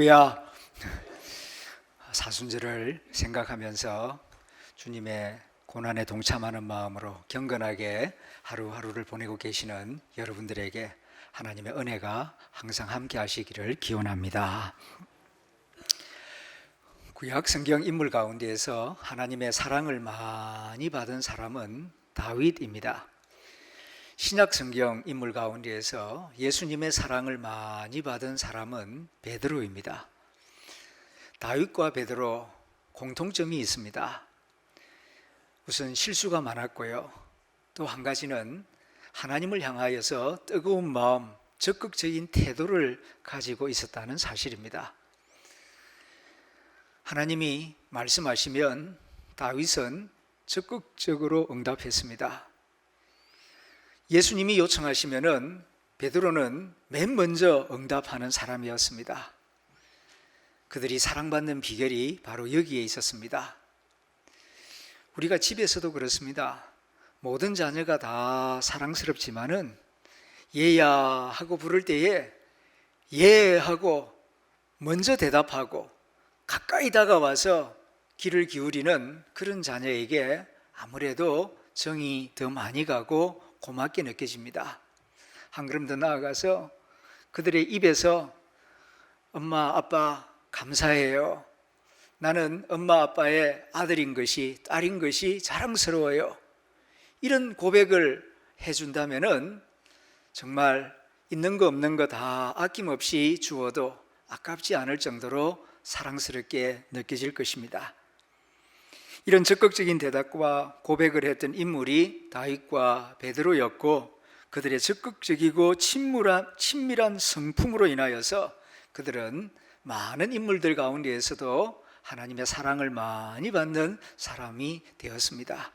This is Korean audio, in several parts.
할렐루야. 사순절을 생각하면서 주님의 고난에 동참하는 마음으로 경건하게 하루하루를 보내고 계시는 여러분들에게 하나님의 은혜가 항상 함께 하시기를 기원합니다. 구약 성경 인물 가운데에서 하나님의 사랑을 많이 받은 사람은 다윗입니다. 신약 성경 인물 가운데에서 예수님의 사랑을 많이 받은 사람은 베드로입니다. 다윗과 베드로 공통점이 있습니다. 우선 실수가 많았고요. 또 한 가지는 하나님을 향하여서 뜨거운 마음, 적극적인 태도를 가지고 있었다는 사실입니다. 하나님이 말씀하시면 다윗은 적극적으로 응답했습니다. 예수님이 요청하시면은 베드로는 맨 먼저 응답하는 사람이었습니다. 그들이 사랑받는 비결이 바로 여기에 있었습니다. 우리가 집에서도 그렇습니다. 모든 자녀가 다 사랑스럽지만은 얘야 하고 부를 때에 예 하고 먼저 대답하고 가까이 다가와서 귀를 기울이는 그런 자녀에게 아무래도 정이 더 많이 가고 고맙게 느껴집니다. 한 걸음 더 나아가서 그들의 입에서 엄마, 아빠 감사해요. 나는 엄마, 아빠의 아들인 것이, 딸인 것이 자랑스러워요. 이런 고백을 해준다면은 정말 있는 거 없는 거 다 아낌없이 주어도 아깝지 않을 정도로 사랑스럽게 느껴질 것입니다. 이런 적극적인 대답과 고백을 했던 인물이 다윗과 베드로였고 그들의 적극적이고 친밀한 성품으로 인하여서 그들은 많은 인물들 가운데에서도 하나님의 사랑을 많이 받는 사람이 되었습니다.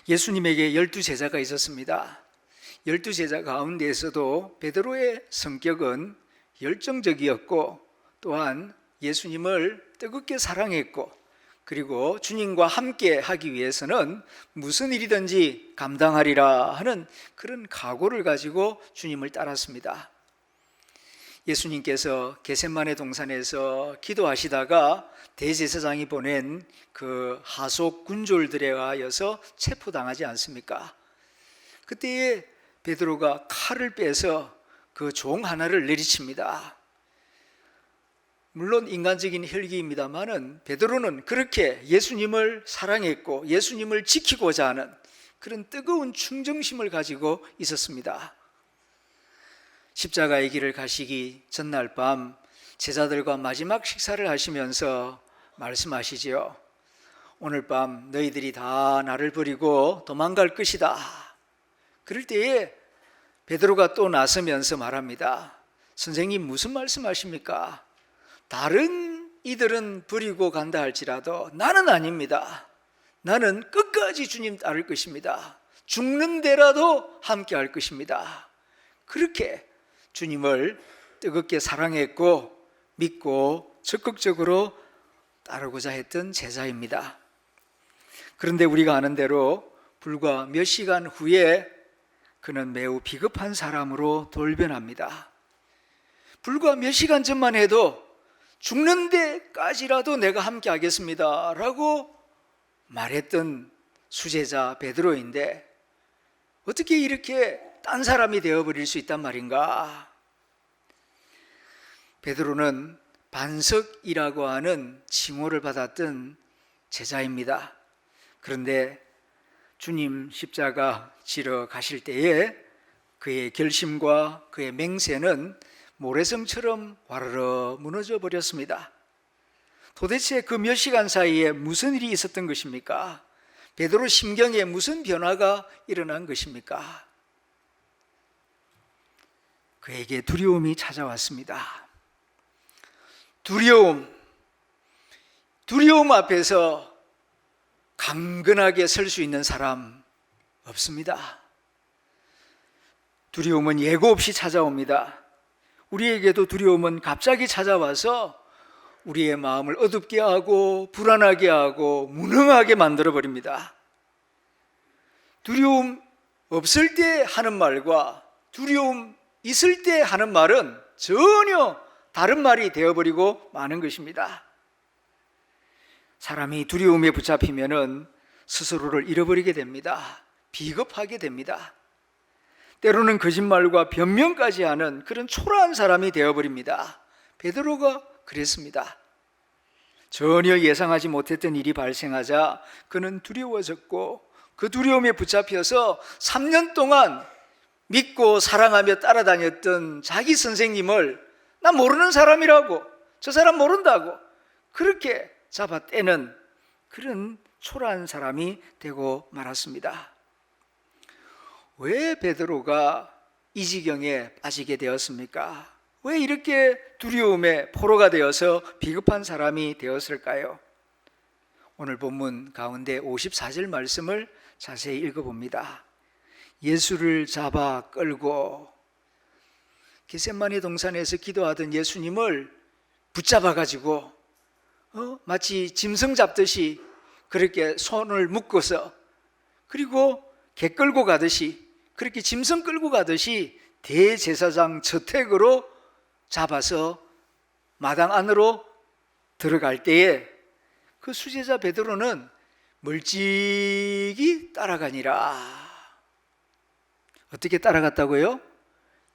예수님에게 12제자가 있었습니다. 12제자 가운데에서도 베드로의 성격은 열정적이었고 또한 예수님을 뜨겁게 사랑했고 그리고 주님과 함께 하기 위해서는 무슨 일이든지 감당하리라 하는 그런 각오를 가지고 주님을 따랐습니다. 예수님께서 겟세마네 동산에서 기도하시다가 대제사장이 보낸 그 하속 군졸들에 의하여서 체포당하지 않습니까? 그때에 베드로가 칼을 빼서 그 종 하나를 내리칩니다. 물론 인간적인 혈기입니다만은 베드로는 그렇게 예수님을 사랑했고 예수님을 지키고자 하는 그런 뜨거운 충정심을 가지고 있었습니다. 십자가의 길을 가시기 전날 밤 제자들과 마지막 식사를 하시면서 말씀하시지요. 오늘 밤 너희들이 다 나를 버리고 도망갈 것이다. 그럴 때에 베드로가 또 나서면서 말합니다. 선생님 무슨 말씀하십니까? 다른 이들은 버리고 간다 할지라도 나는 아닙니다. 나는 끝까지 주님 따를 것입니다. 죽는 데라도 함께 할 것입니다. 그렇게 주님을 뜨겁게 사랑했고 믿고 적극적으로 따르고자 했던 제자입니다. 그런데 우리가 아는 대로 불과 몇 시간 후에 그는 매우 비겁한 사람으로 돌변합니다. 불과 몇 시간 전만 해도 죽는 데까지라도 내가 함께 하겠습니다 라고 말했던 수제자 베드로인데 어떻게 이렇게 딴 사람이 되어버릴 수 있단 말인가? 베드로는 반석이라고 하는 칭호를 받았던 제자입니다. 그런데 주님 십자가 지러 가실 때에 그의 결심과 그의 맹세는 모래성처럼 와르르 무너져 버렸습니다. 도대체 그 몇 시간 사이에 무슨 일이 있었던 것입니까? 베드로 심경에 무슨 변화가 일어난 것입니까? 그에게 두려움이 찾아왔습니다. 두려움 앞에서 강건하게 설 수 있는 사람 없습니다. 두려움은 예고 없이 찾아옵니다. 우리에게도 두려움은 갑자기 찾아와서 우리의 마음을 어둡게 하고 불안하게 하고 무능하게 만들어 버립니다. 두려움 없을 때 하는 말과 두려움 있을 때 하는 말은 전혀 다른 말이 되어버리고 마는 것입니다. 사람이 두려움에 붙잡히면은 스스로를 잃어버리게 됩니다. 비겁하게 됩니다. 때로는 거짓말과 변명까지 하는 그런 초라한 사람이 되어버립니다. 베드로가 그랬습니다. 전혀 예상하지 못했던 일이 발생하자 그는 두려워졌고 그 두려움에 붙잡혀서 3년 동안 믿고 사랑하며 따라다녔던 자기 선생님을 나 모르는 사람이라고, 저 사람 모른다고 그렇게 잡아떼는 그런 초라한 사람이 되고 말았습니다. 왜 베드로가 이 지경에 빠지게 되었습니까? 왜 이렇게 두려움의 포로가 되어서 비겁한 사람이 되었을까요? 오늘 본문 가운데 54절 말씀을 자세히 읽어봅니다. 예수를 잡아 끌고 겟세마네 동산에서 기도하던 예수님을 붙잡아가지고 마치 짐승 잡듯이 그렇게 손을 묶어서 그리고 개 끌고 가듯이 그렇게 짐승 끌고 가듯이 대제사장 저택으로 잡아서 마당 안으로 들어갈 때에 그 수제자 베드로는 멀찍이 따라가니라. 어떻게 따라갔다고요?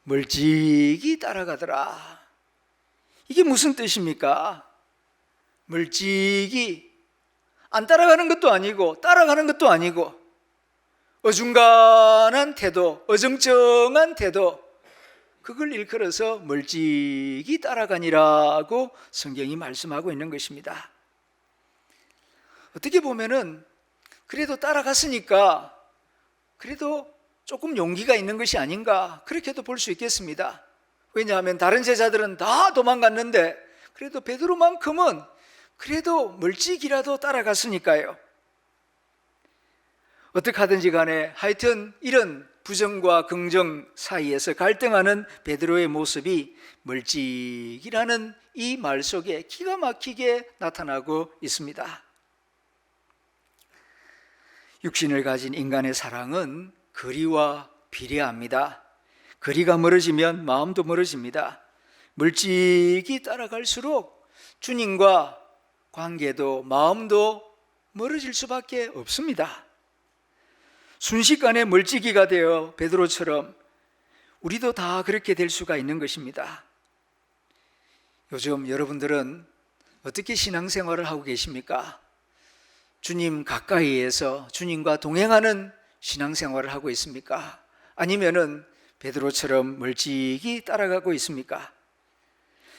멀찍이 따라가더라. 이게 무슨 뜻입니까? 멀찍이 안 따라가는 것도 아니고 따라가는 것도 아니고 어중간한 태도, 어정쩡한 태도, 그걸 일컬어서 멀찍이 따라가니라고 성경이 말씀하고 있는 것입니다. 어떻게 보면은 그래도 따라갔으니까 그래도 조금 용기가 있는 것이 아닌가 그렇게도 볼 수 있겠습니다. 왜냐하면 다른 제자들은 다 도망갔는데 그래도 베드로만큼은 그래도 멀찍이라도 따라갔으니까요. 어떻게 하든지 간에 하여튼 이런 부정과 긍정 사이에서 갈등하는 베드로의 모습이 멀찍이라는 이 말 속에 기가 막히게 나타나고 있습니다. 육신을 가진 인간의 사랑은 거리와 비례합니다. 거리가 멀어지면 마음도 멀어집니다. 멀찍이 따라갈수록 주님과 관계도 마음도 멀어질 수밖에 없습니다. 순식간에 멀찍이가 되어 베드로처럼 우리도 다 그렇게 될 수가 있는 것입니다. 요즘 여러분들은 어떻게 신앙생활을 하고 계십니까? 주님 가까이에서 주님과 동행하는 신앙생활을 하고 있습니까? 아니면은 베드로처럼 멀찍이 따라가고 있습니까?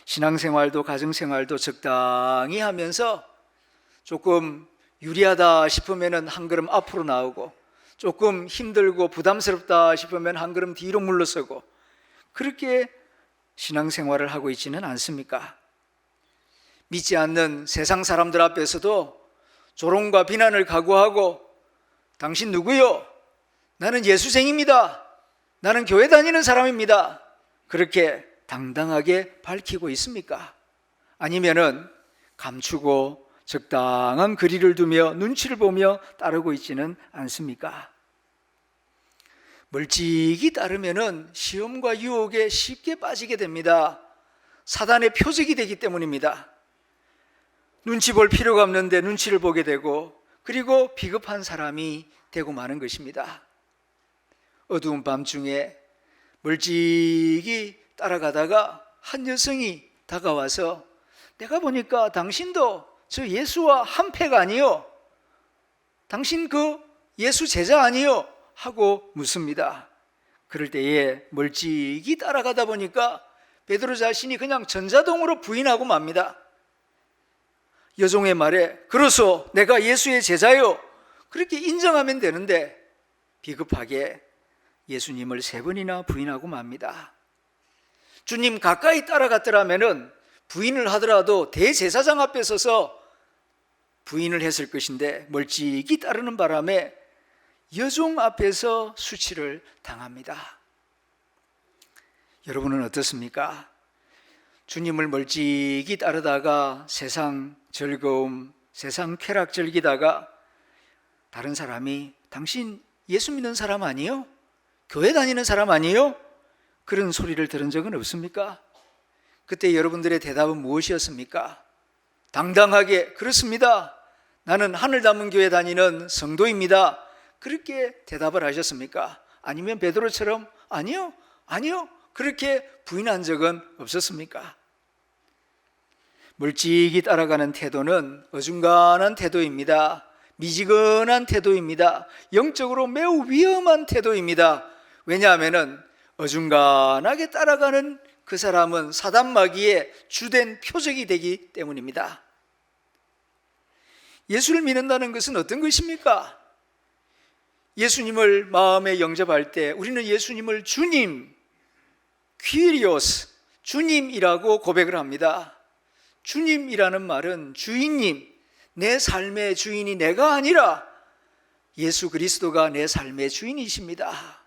신앙생활도 가정생활도 적당히 하면서 조금 유리하다 싶으면은 한 걸음 앞으로 나오고 조금 힘들고 부담스럽다 싶으면 한 걸음 뒤로 물러서고 그렇게 신앙생활을 하고 있지는 않습니까? 믿지 않는 세상 사람들 앞에서도 조롱과 비난을 각오하고 당신 누구요? 나는 예수생입니다. 나는 교회 다니는 사람입니다. 그렇게 당당하게 밝히고 있습니까? 아니면은 감추고 적당한 거리를 두며 눈치를 보며 따르고 있지는 않습니까? 멀찍이 따르면은 시험과 유혹에 쉽게 빠지게 됩니다. 사단의 표적이 되기 때문입니다. 눈치 볼 필요가 없는데 눈치를 보게 되고 그리고 비겁한 사람이 되고 마는 것입니다. 어두운 밤중에 멀찍이 따라가다가 한 여성이 다가와서 내가 보니까 당신도 저 예수와 한 패가 아니요? 당신 그 예수 제자 아니요? 하고 묻습니다. 그럴 때에 멀찍이 따라가다 보니까 베드로 자신이 그냥 전자동으로 부인하고 맙니다. 여종의 말에 그러소 내가 예수의 제자요 그렇게 인정하면 되는데 비겁하게 예수님을 3번이나 부인하고 맙니다. 주님 가까이 따라갔더라면 부인을 하더라도 대제사장 앞에 서서 부인을 했을 것인데 멀찍이 따르는 바람에 여종 앞에서 수치를 당합니다. 여러분은 어떻습니까? 주님을 멀찍이 따르다가 세상 즐거움, 세상 쾌락 즐기다가 다른 사람이 당신 예수 믿는 사람 아니요? 교회 다니는 사람 아니요? 그런 소리를 들은 적은 없습니까? 그때 여러분들의 대답은 무엇이었습니까? 당당하게 그렇습니다. 나는 하늘 담은 교회 다니는 성도입니다. 그렇게 대답을 하셨습니까? 아니면 베드로처럼 아니요, 아니요, 그렇게 부인한 적은 없었습니까? 멀찍이 따라가는 태도는 어중간한 태도입니다. 미지근한 태도입니다. 영적으로 매우 위험한 태도입니다. 왜냐하면 어중간하게 따라가는 그 사람은 사단마귀의 주된 표적이 되기 때문입니다. 예수를 믿는다는 것은 어떤 것입니까? 예수님을 마음에 영접할 때 우리는 예수님을 주님, 퀴리오스, 주님이라고 고백을 합니다. 주님이라는 말은 주인님, 내 삶의 주인이 내가 아니라 예수 그리스도가 내 삶의 주인이십니다.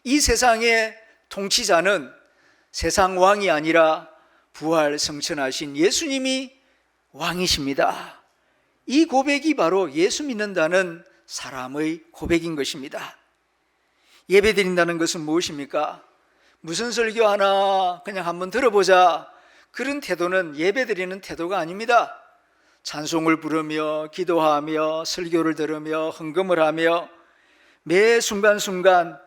이 세상의 통치자는 세상 왕이 아니라 부활 성천하신 예수님이 왕이십니다. 이 고백이 바로 예수 믿는다는 사람의 고백인 것입니다. 예배 드린다는 것은 무엇입니까? 무슨 설교 하나 그냥 한번 들어보자, 그런 태도는 예배 드리는 태도가 아닙니다. 찬송을 부르며 기도하며 설교를 들으며 헌금을 하며 매 순간순간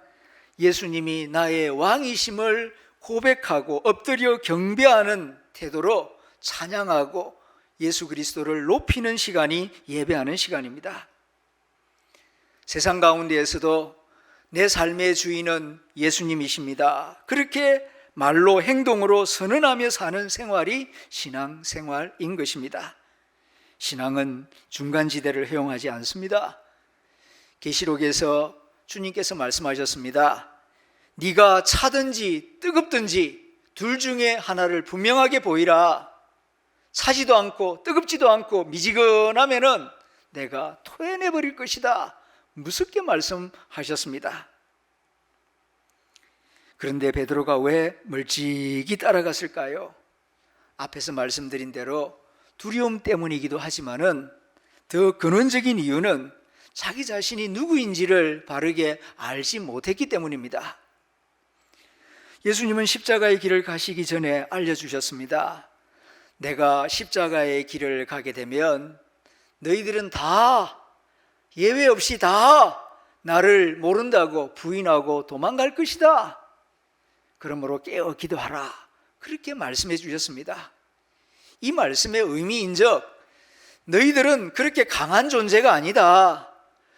예수님이 나의 왕이심을 고백하고 엎드려 경배하는 태도로 찬양하고 예수 그리스도를 높이는 시간이 예배하는 시간입니다. 세상 가운데에서도 내 삶의 주인은 예수님이십니다. 그렇게 말로 행동으로 선언하며 사는 생활이 신앙생활인 것입니다. 신앙은 중간지대를 허용하지 않습니다. 계시록에서 주님께서 말씀하셨습니다. 네가 차든지 뜨겁든지 둘 중에 하나를 분명하게 보이라. 차지도 않고 뜨겁지도 않고 미지근하면은 내가 토해내버릴 것이다. 무섭게 말씀하셨습니다. 그런데 베드로가 왜 멀찍이 따라갔을까요? 앞에서 말씀드린 대로 두려움 때문이기도 하지만은 더 근원적인 이유는 자기 자신이 누구인지를 바르게 알지 못했기 때문입니다. 예수님은 십자가의 길을 가시기 전에 알려주셨습니다. 내가 십자가의 길을 가게 되면 너희들은 다 예외 없이 다 나를 모른다고 부인하고 도망갈 것이다. 그러므로 깨어 기도하라. 그렇게 말씀해 주셨습니다. 이 말씀의 의미인즉 너희들은 그렇게 강한 존재가 아니다.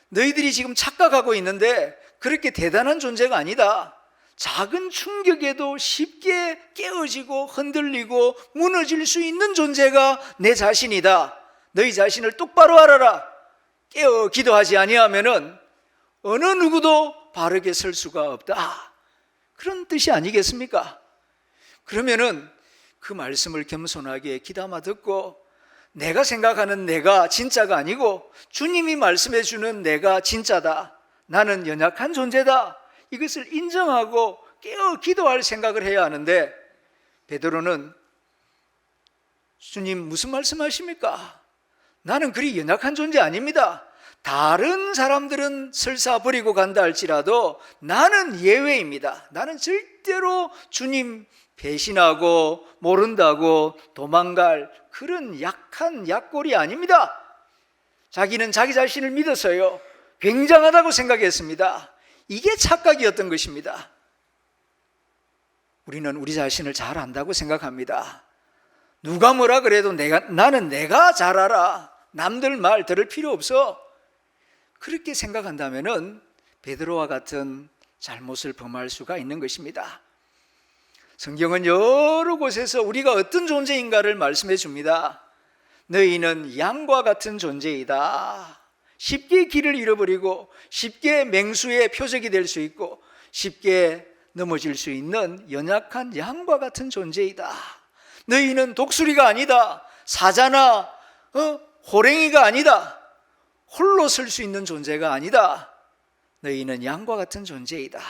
너희들이 지금 착각하고 있는데 그렇게 대단한 존재가 아니다. 작은 충격에도 쉽게 깨어지고 흔들리고 무너질 수 있는 존재가 내 자신이다. 너희 자신을 똑바로 알아라. 깨어 기도하지 아니하면은 어느 누구도 바르게 설 수가 없다. 그런 뜻이 아니겠습니까? 그러면은 그 말씀을 겸손하게 귀담아 듣고 내가 생각하는 내가 진짜가 아니고 주님이 말씀해 주는 내가 진짜다. 나는 연약한 존재다. 이것을 인정하고 깨어 기도할 생각을 해야 하는데 베드로는 주님 무슨 말씀하십니까? 나는 그리 연약한 존재 아닙니다. 다른 사람들은 설사 버리고 간다 할지라도 나는 예외입니다. 나는 절대로 주님 배신하고 모른다고 도망갈 그런 약한 약골이 아닙니다. 자기는 자기 자신을 믿어서요 굉장하다고 생각했습니다. 이게 착각이었던 것입니다. 우리는 우리 자신을 잘 안다고 생각합니다. 누가 뭐라 그래도 나는 내가 잘 알아. 남들 말 들을 필요 없어. 그렇게 생각한다면은 베드로와 같은 잘못을 범할 수가 있는 것입니다. 성경은 여러 곳에서 우리가 어떤 존재인가를 말씀해 줍니다. 너희는 양과 같은 존재이다. 쉽게 길을 잃어버리고 쉽게 맹수의 표적이 될 수 있고 쉽게 넘어질 수 있는 연약한 양과 같은 존재이다. 너희는 독수리가 아니다. 사자나 호랭이가 아니다. 홀로 설 수 있는 존재가 아니다. 너희는 양과 같은 존재이다.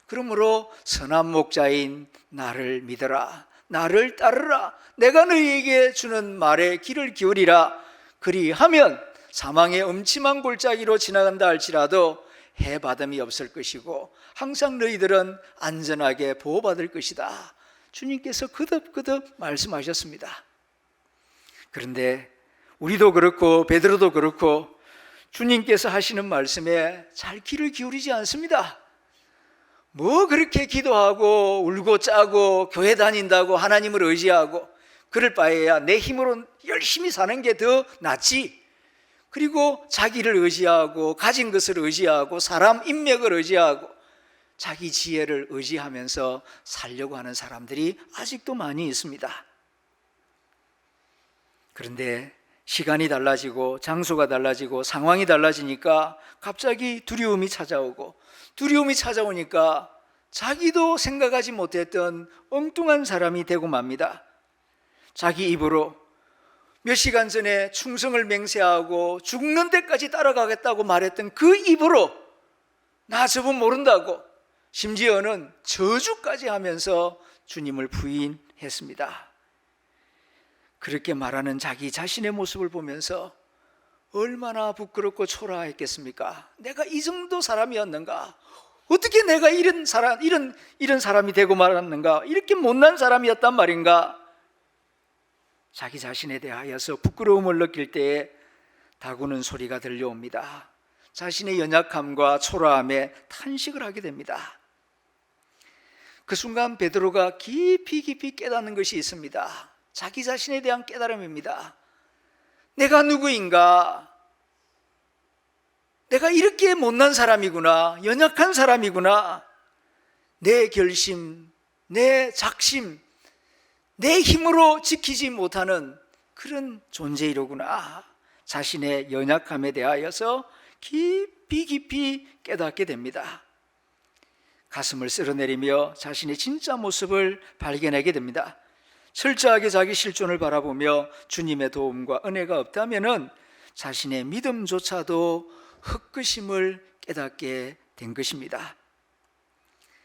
그러므로 선한 목자인 나를 믿어라. 나를 따르라. 내가 너희에게 주는 말에 귀를 기울이라. 그리하면 사망의 음침한 골짜기로 지나간다 할지라도 해받음이 없을 것이고 항상 너희들은 안전하게 보호받을 것이다. 주님께서 거듭거듭 말씀하셨습니다. 그런데 우리도 그렇고 베드로도 그렇고 주님께서 하시는 말씀에 잘 귀를 기울이지 않습니다. 뭐 그렇게 기도하고 울고 짜고 교회 다닌다고 하나님을 의지하고 그럴 바에야 내 힘으로 열심히 사는 게 더 낫지. 그리고 자기를 의지하고 가진 것을 의지하고 사람 인맥을 의지하고 자기 지혜를 의지하면서 살려고 하는 사람들이 아직도 많이 있습니다. 그런데 시간이 달라지고 장소가 달라지고 상황이 달라지니까 갑자기 두려움이 찾아오고, 두려움이 찾아오니까 자기도 생각하지 못했던 엉뚱한 사람이 되고 맙니다. 자기 입으로 몇 시간 전에 충성을 맹세하고 죽는 데까지 따라가겠다고 말했던 그 입으로 나 저분 모른다고, 심지어는 저주까지 하면서 주님을 부인했습니다. 그렇게 말하는 자기 자신의 모습을 보면서 얼마나 부끄럽고 초라했겠습니까? 내가 이 정도 사람이었는가? 어떻게 내가 이런 사람이 되고 말았는가? 이렇게 못난 사람이었단 말인가? 자기 자신에 대하여서 부끄러움을 느낄 때에 다구는 소리가 들려옵니다. 자신의 연약함과 초라함에 탄식을 하게 됩니다. 그 순간 베드로가 깊이 깨닫는 것이 있습니다. 자기 자신에 대한 깨달음입니다. 내가 누구인가? 내가 이렇게 못난 사람이구나, 연약한 사람이구나. 내 결심, 내 작심, 내 힘으로 지키지 못하는 그런 존재이로구나. 자신의 연약함에 대하여서 깊이 깨닫게 됩니다. 가슴을 쓸어내리며 자신의 진짜 모습을 발견하게 됩니다. 철저하게 자기 실존을 바라보며 주님의 도움과 은혜가 없다면 자신의 믿음조차도 헛것임을 깨닫게 된 것입니다.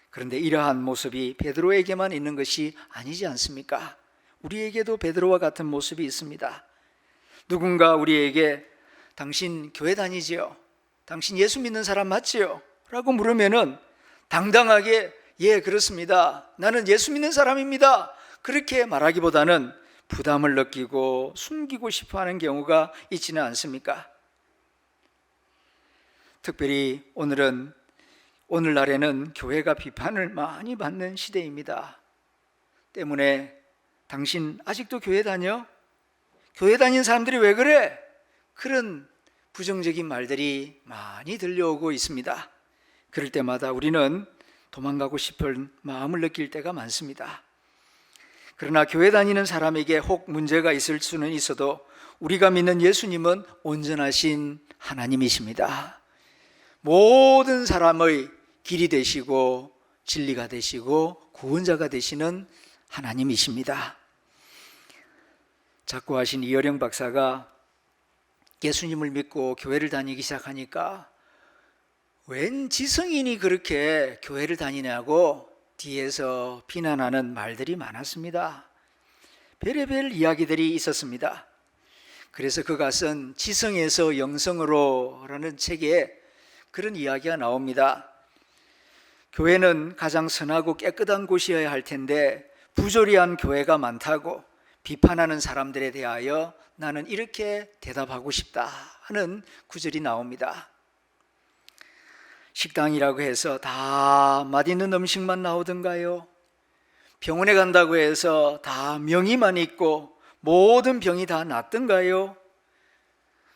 그런데 이러한 모습이 베드로에게만 있는 것이 아니지 않습니까? 우리에게도 베드로와 같은 모습이 있습니다. 누군가 우리에게 당신 교회 다니지요? 당신 예수 믿는 사람 맞지요? 라고 물으면은 당당하게 예 그렇습니다, 나는 예수 믿는 사람입니다, 그렇게 말하기보다는 부담을 느끼고 숨기고 싶어하는 경우가 있지는 않습니까? 특별히 오늘날에는 교회가 비판을 많이 받는 시대입니다. 때문에 당신 아직도 교회 다녀? 교회 다니는 사람들이 왜 그래? 그런 부정적인 말들이 많이 들려오고 있습니다. 그럴 때마다 우리는 도망가고 싶은 마음을 느낄 때가 많습니다. 그러나 교회 다니는 사람에게 혹 문제가 있을 수는 있어도 우리가 믿는 예수님은 온전하신 하나님이십니다. 모든 사람의 길이 되시고 진리가 되시고 구원자가 되시는 하나님이십니다. 작고하신 이어령 박사가 예수님을 믿고 교회를 다니기 시작하니까 웬 지성인이 그렇게 교회를 다니냐고 뒤에서 비난하는 말들이 많았습니다. 별의별 이야기들이 있었습니다. 그래서 그가 쓴 지성에서 영성으로 라는 책에 그런 이야기가 나옵니다. 교회는 가장 선하고 깨끗한 곳이어야 할 텐데 부조리한 교회가 많다고 비판하는 사람들에 대하여 나는 이렇게 대답하고 싶다 하는 구절이 나옵니다. 식당이라고 해서 다 맛있는 음식만 나오던가요? 병원에 간다고 해서 다 명의만 있고 모든 병이 다 낫던가요?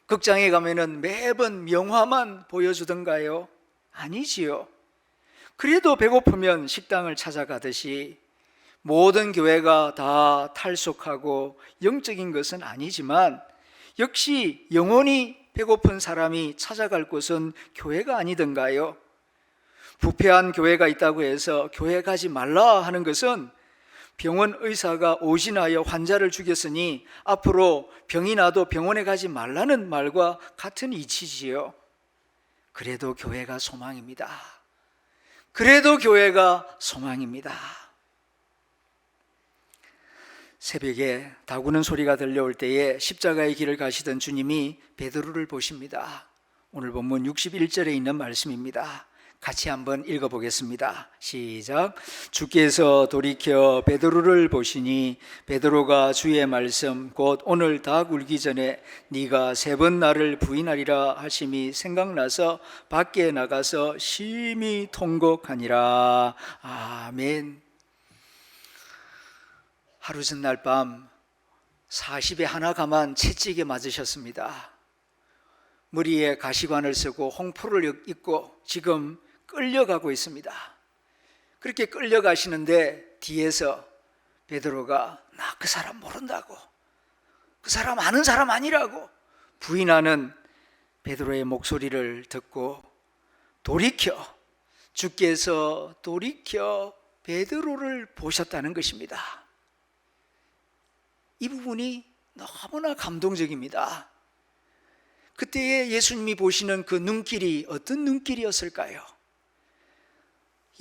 극장에 가면은 매번 명화만 보여주던가요? 아니지요. 그래도 배고프면 식당을 찾아가듯이 모든 교회가 다 탈속하고 영적인 것은 아니지만 역시 영원히 배고픈 사람이 찾아갈 곳은 교회가 아니던가요? 부패한 교회가 있다고 해서 교회 가지 말라 하는 것은 병원 의사가 오진하여 환자를 죽였으니 앞으로 병이 나도 병원에 가지 말라는 말과 같은 이치지요. 그래도 교회가 소망입니다. 그래도 교회가 소망입니다. 새벽에 다구는 소리가 들려올 때에 십자가의 길을 가시던 주님이 베드로를 보십니다. 오늘 본문 61절에 있는 말씀입니다. 같이 한번 읽어보겠습니다. 시작. 주께서 돌이켜 베드로를 보시니 베드로가 주의 말씀 곧 오늘 닭 울기 전에 네가 3번 나를 부인하리라 하심이 생각나서 밖에 나가서 심히 통곡하니라. 아멘. 하루 전날 밤 40에 하나 가만 채찍에 맞으셨습니다. 머리에 가시관을 쓰고 홍포를 입고 지금 끌려가고 있습니다. 그렇게 끌려가시는데 뒤에서 베드로가 나 그 사람 모른다고, 그 사람 아는 사람 아니라고 부인하는 베드로의 목소리를 듣고 돌이켜, 주께서 돌이켜 베드로를 보셨다는 것입니다. 이 부분이 너무나 감동적입니다. 그때에 예수님이 보시는 그 눈길이 어떤 눈길이었을까요?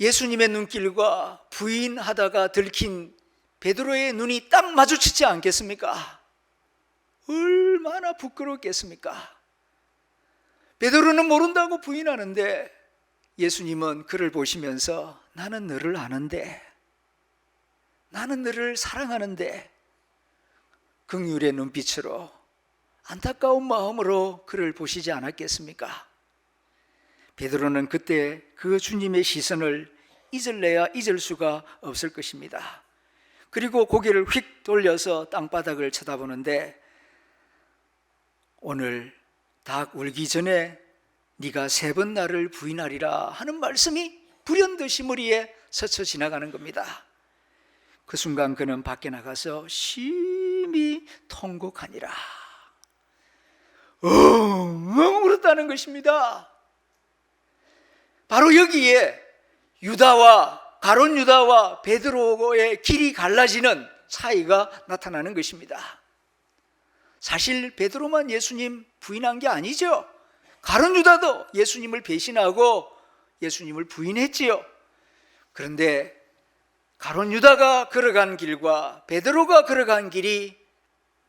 예수님의 눈길과 부인하다가 들킨 베드로의 눈이 딱 마주치지 않겠습니까? 얼마나 부끄럽겠습니까? 베드로는 모른다고 부인하는데 예수님은 그를 보시면서 나는 너를 아는데, 나는 너를 사랑하는데, 긍휼의 눈빛으로 안타까운 마음으로 그를 보시지 않았겠습니까? 베드로는 그때 그 주님의 시선을 잊을래야 잊을 수가 없을 것입니다. 그리고 고개를 휙 돌려서 땅바닥을 쳐다보는데 오늘 닭 울기 전에 네가 3번 나를 부인하리라 하는 말씀이 불현듯이 머리에 스쳐 지나가는 겁니다. 그 순간 그는 밖에 나가서 심히 통곡하니라. 엉엉 울었다는 것입니다. 바로 여기에 가룟 유다와 베드로의 길이 갈라지는 차이가 나타나는 것입니다. 사실 베드로만 예수님 부인한 게 아니죠. 가룟 유다도 예수님을 배신하고 예수님을 부인했지요. 그런데 가룟 유다가 걸어간 길과 베드로가 걸어간 길이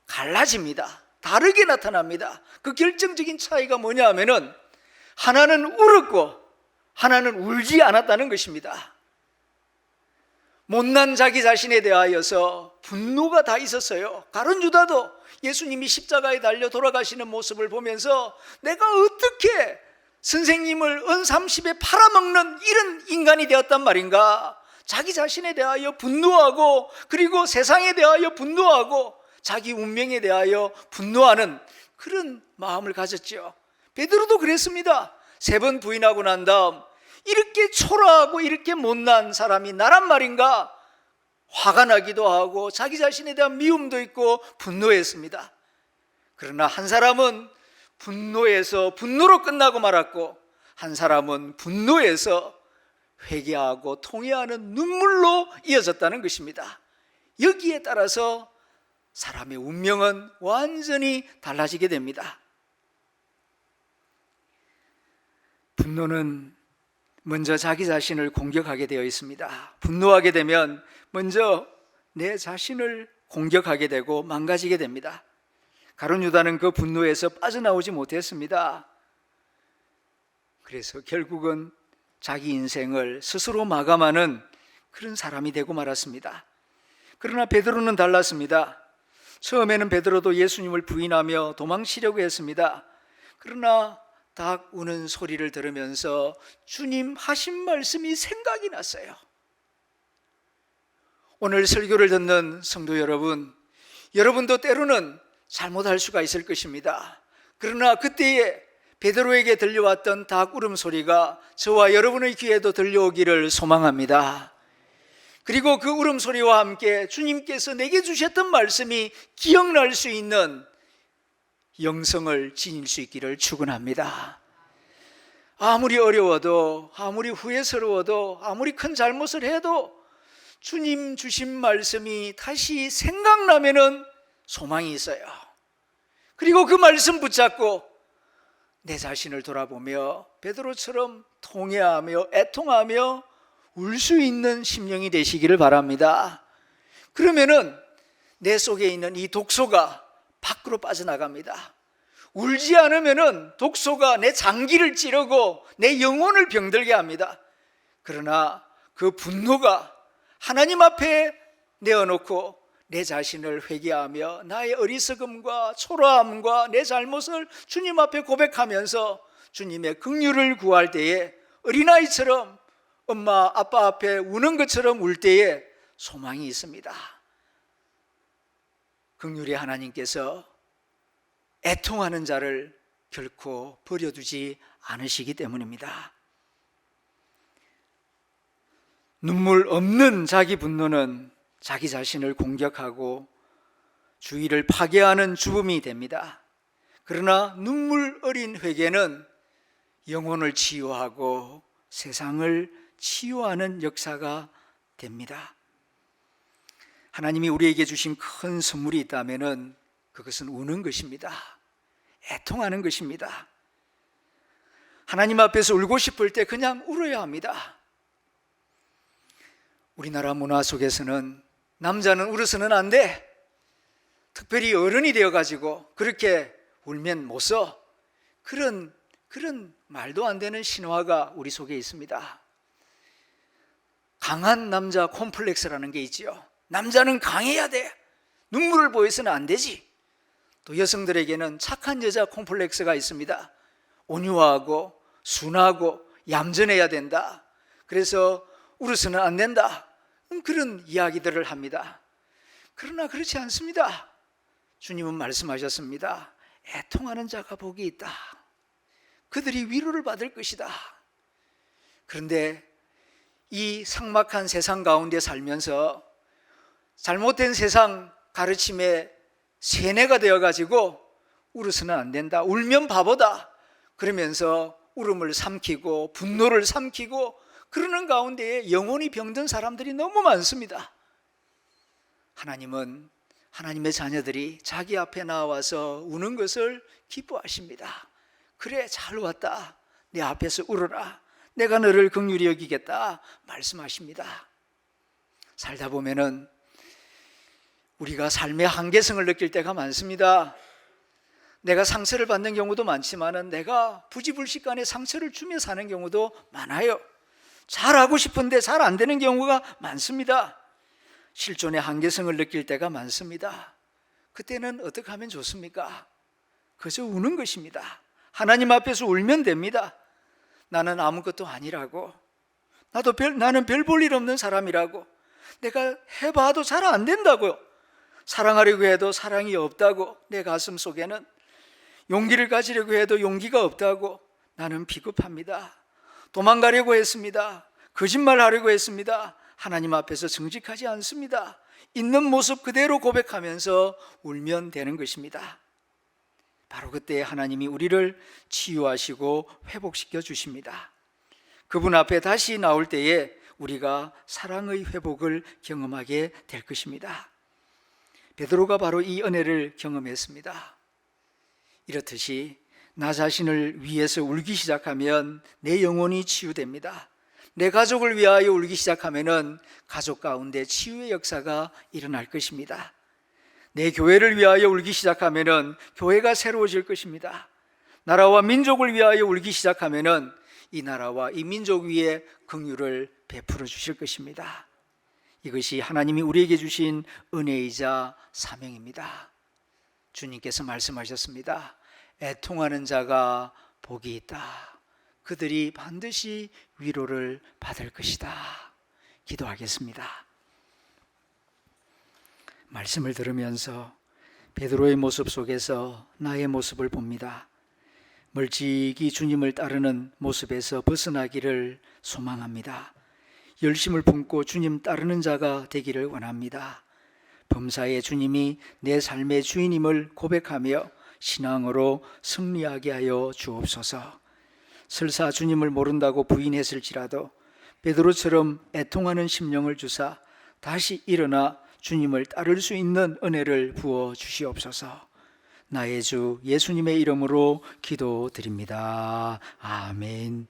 갈라집니다. 다르게 나타납니다. 그 결정적인 차이가 뭐냐 하면은 하나는 울었고 하나는 울지 않았다는 것입니다. 못난 자기 자신에 대하여서 분노가 다 있었어요. 가룟 유다도 예수님이 십자가에 달려 돌아가시는 모습을 보면서 내가 어떻게 선생님을 은30에 팔아먹는 이런 인간이 되었단 말인가. 자기 자신에 대하여 분노하고 그리고 세상에 대하여 분노하고 자기 운명에 대하여 분노하는 그런 마음을 가졌죠. 베드로도 그랬습니다. 3번 부인하고 난 다음 이렇게 초라하고 이렇게 못난 사람이 나란 말인가 화가 나기도 하고 자기 자신에 대한 미움도 있고 분노했습니다. 그러나 한 사람은 분노에서 분노로 끝나고 말았고 한 사람은 분노에서 회개하고 통회하는 눈물로 이어졌다는 것입니다. 여기에 따라서 사람의 운명은 완전히 달라지게 됩니다. 분노는 먼저 자기 자신을 공격하게 되어 있습니다. 분노하게 되면 먼저 내 자신을 공격하게 되고 망가지게 됩니다. 가룟 유다는 그 분노에서 빠져나오지 못했습니다. 그래서 결국은 자기 인생을 스스로 마감하는 그런 사람이 되고 말았습니다. 그러나 베드로는 달랐습니다. 처음에는 베드로도 예수님을 부인하며 도망치려고 했습니다. 그러나 닭 우는 소리를 들으면서 주님 하신 말씀이 생각이 났어요. 오늘 설교를 듣는 성도 여러분, 여러분도 때로는 잘못할 수가 있을 것입니다. 그러나 그때에 베드로에게 들려왔던 닭 울음소리가 저와 여러분의 귀에도 들려오기를 소망합니다. 그리고 그 울음소리와 함께 주님께서 내게 주셨던 말씀이 기억날 수 있는 영성을 지닐 수 있기를 축원합니다. 아무리 어려워도 아무리 후회스러워도 아무리 큰 잘못을 해도 주님 주신 말씀이 다시 생각나면은 소망이 있어요. 그리고 그 말씀 붙잡고 내 자신을 돌아보며 베드로처럼 통회하며 애통하며 울 수 있는 심령이 되시기를 바랍니다. 그러면은 내 속에 있는 이 독소가 밖으로 빠져나갑니다. 울지 않으면은 독소가 내 장기를 찌르고 내 영혼을 병들게 합니다. 그러나 그 분노가 하나님 앞에 내어놓고 내 자신을 회개하며 나의 어리석음과 초라함과 내 잘못을 주님 앞에 고백하면서 주님의 긍휼을 구할 때에 어린아이처럼 엄마 아빠 앞에 우는 것처럼 울 때에 소망이 있습니다. 긍휼의 하나님께서 애통하는 자를 결코 버려두지 않으시기 때문입니다. 눈물 없는 자기 분노는 자기 자신을 공격하고 주의를 파괴하는 주범이 됩니다. 그러나 눈물 어린 회개는 영혼을 치유하고 세상을 치유하는 역사가 됩니다. 하나님이 우리에게 주신 큰 선물이 있다면 그것은 우는 것입니다. 애통하는 것입니다. 하나님 앞에서 울고 싶을 때 그냥 울어야 합니다. 우리나라 문화 속에서는 남자는 울어서는 안 돼. 특별히 어른이 되어가지고 그렇게 울면 못 써. 그런 말도 안 되는 신화가 우리 속에 있습니다. 강한 남자 콤플렉스라는 게 있지요. 남자는 강해야 돼. 눈물을 보여서는 안 되지. 또 여성들에게는 착한 여자 콤플렉스가 있습니다. 온유하고 순하고 얌전해야 된다. 그래서 울어서는 안 된다. 그런 이야기들을 합니다. 그러나 그렇지 않습니다. 주님은 말씀하셨습니다. 애통하는 자가 복이 있다. 그들이 위로를 받을 것이다. 그런데 이 삭막한 세상 가운데 살면서 잘못된 세상 가르침에 세뇌가 되어가지고 울어서는 안 된다. 울면 바보다. 그러면서 울음을 삼키고 분노를 삼키고 그러는 가운데에 영혼이 병든 사람들이 너무 많습니다. 하나님은 하나님의 자녀들이 자기 앞에 나와서 우는 것을 기뻐하십니다. 그래, 잘 왔다. 내 앞에서 울어라. 내가 너를 긍휼히 여기겠다 말씀하십니다. 살다 보면은 우리가 삶의 한계성을 느낄 때가 많습니다. 내가 상처를 받는 경우도 많지만은 내가 부지불식간에 상처를 주며 사는 경우도 많아요. 잘하고 싶은데 잘 안 되는 경우가 많습니다. 실존의 한계성을 느낄 때가 많습니다. 그때는 어떻게 하면 좋습니까? 그저 우는 것입니다. 하나님 앞에서 울면 됩니다. 나는 아무것도 아니라고, 나는 별 볼 일 없는 사람이라고, 내가 해봐도 잘 안 된다고요. 사랑하려고 해도 사랑이 없다고, 내 가슴 속에는 용기를 가지려고 해도 용기가 없다고, 나는 비겁합니다. 도망가려고 했습니다. 거짓말하려고 했습니다. 하나님 앞에서 정직하지 않습니다. 있는 모습 그대로 고백하면서 울면 되는 것입니다. 바로 그때 하나님이 우리를 치유하시고 회복시켜 주십니다. 그분 앞에 다시 나올 때에 우리가 사랑의 회복을 경험하게 될 것입니다. 베드로가 바로 이 은혜를 경험했습니다. 이렇듯이 나 자신을 위해서 울기 시작하면 내 영혼이 치유됩니다. 내 가족을 위하여 울기 시작하면 가족 가운데 치유의 역사가 일어날 것입니다. 내 교회를 위하여 울기 시작하면 교회가 새로워질 것입니다. 나라와 민족을 위하여 울기 시작하면 이 나라와 이 민족 위에 긍휼을 베풀어 주실 것입니다. 이것이 하나님이 우리에게 주신 은혜이자 사명입니다. 주님께서 말씀하셨습니다. 애통하는 자가 복이 있다. 그들이 반드시 위로를 받을 것이다. 기도하겠습니다. 말씀을 들으면서 베드로의 모습 속에서 나의 모습을 봅니다. 멀찍이 주님을 따르는 모습에서 벗어나기를 소망합니다. 열심을 품고 주님 따르는 자가 되기를 원합니다. 범사에 주님이 내 삶의 주인임을 고백하며 신앙으로 승리하게 하여 주옵소서. 설사 주님을 모른다고 부인했을지라도 베드로처럼 애통하는 심령을 주사 다시 일어나 주님을 따를 수 있는 은혜를 부어 주시옵소서. 나의 주 예수님의 이름으로 기도드립니다. 아멘.